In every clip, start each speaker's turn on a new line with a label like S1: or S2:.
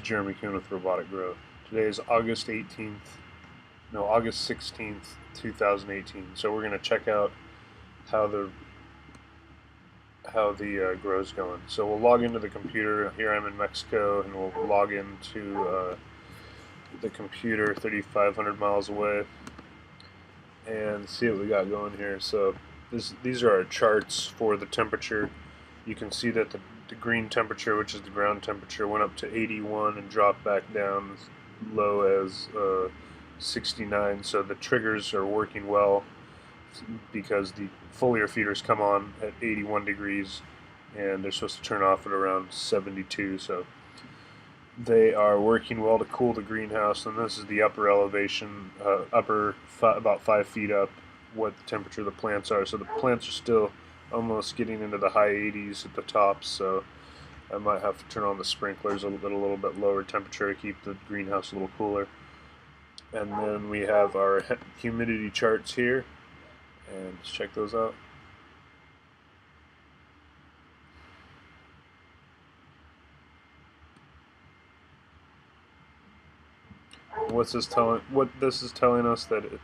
S1: Jeremy Kuhn with Robotic Growth. Today is August 16th, 2018. So we're going to check out how the grow's going. So we'll log into the computer. Here I'm in Mexico, and we'll log into the computer 3,500 miles away and see what we got going here. So these are our charts for the temperature. You can see that the green temperature, which is the ground temperature, went up to 81 and dropped back down as low as 69. So the triggers are working well because the foliar feeders come on at 81 degrees and they're supposed to turn off at around 72. So they are working well to cool the greenhouse. And this is the upper elevation, about 5 feet up, what the temperature of the plants are. So the plants are still almost getting into the high 80s at the top, so I might have to turn on the sprinklers a little bit lower temperature to keep the greenhouse a little cooler. And then we have our humidity charts here, and let's check those out. What this is telling us that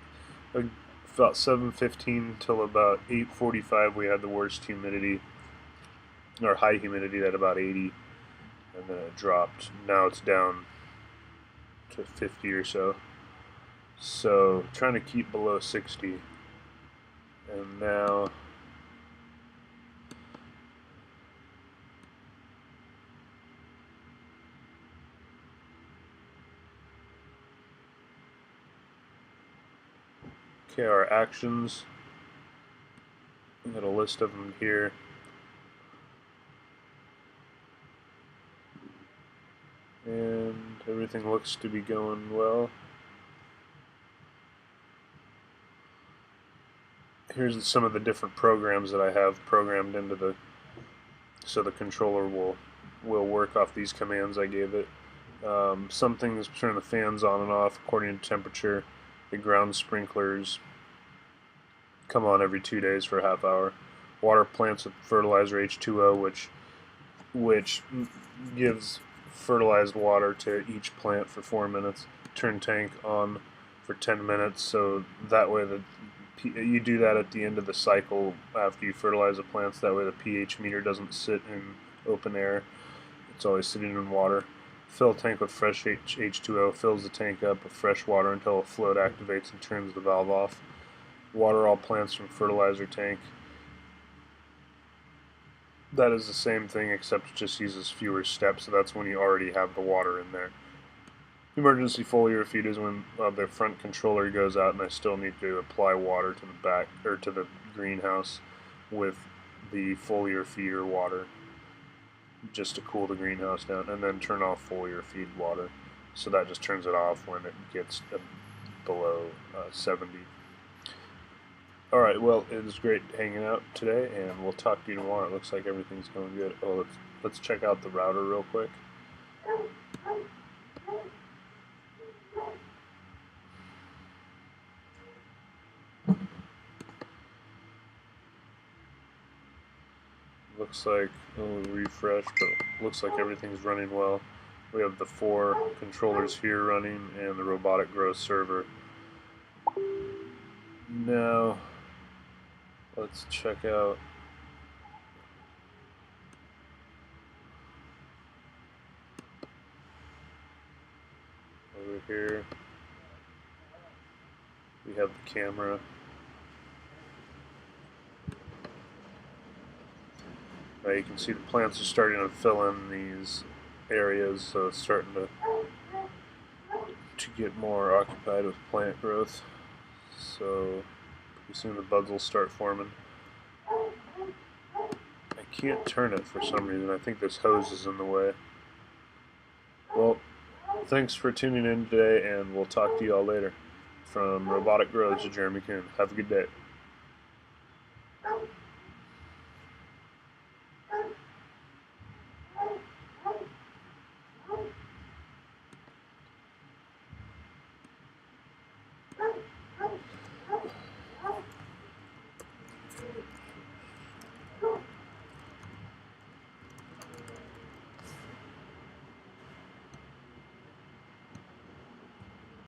S1: about 7:15 till about 8:45 we had the worst humidity, or high humidity, at about 80, and then it dropped. Now it's down to 50 or so. So trying to keep below 60. And now okay, our actions, we got a list of them here. And everything looks to be going well. Here's some of the different programs that I have programmed into so the controller will work off these commands I gave it. Some things turn the fans on and off according to temperature. The ground sprinklers come on every 2 days for a half hour. Water plants with fertilizer H2O, which gives fertilized water to each plant for 4 minutes. Turn tank on for 10 minutes, so that way you do that at the end of the cycle after you fertilize the plants. That way the pH meter doesn't sit in open air. It's always sitting in water. Fill tank with fresh H2O, fills the tank up with fresh water until a float activates and turns the valve off. Water all plants from fertilizer tank. That is the same thing, except it just uses fewer steps, so that's when you already have the water in there. Emergency foliar feed is when the front controller goes out and I still need to apply water to the back, or to the greenhouse, with the foliar feeder water, just to cool the greenhouse down, and then turn off foliar feed water. So that just turns it off when it gets below 70. Alright, well, it was great hanging out today, and we'll talk to you tomorrow. It looks like everything's going good. Oh, let's check out the router real quick. Looks like, refresh, but looks like everything's running well. We have the 4 controllers here running and the Robotic Growth server. Now, let's check out over here. We have the camera. You can see the plants are starting to fill in these areas, so it's starting to get more occupied with plant growth. So pretty soon the buds will start forming. I can't turn it for some reason. I think this hose is in the way. Well, thanks for tuning in today, and we'll talk to you all later. From Robotic Growth to Jeremy Kuhn. Have a good day.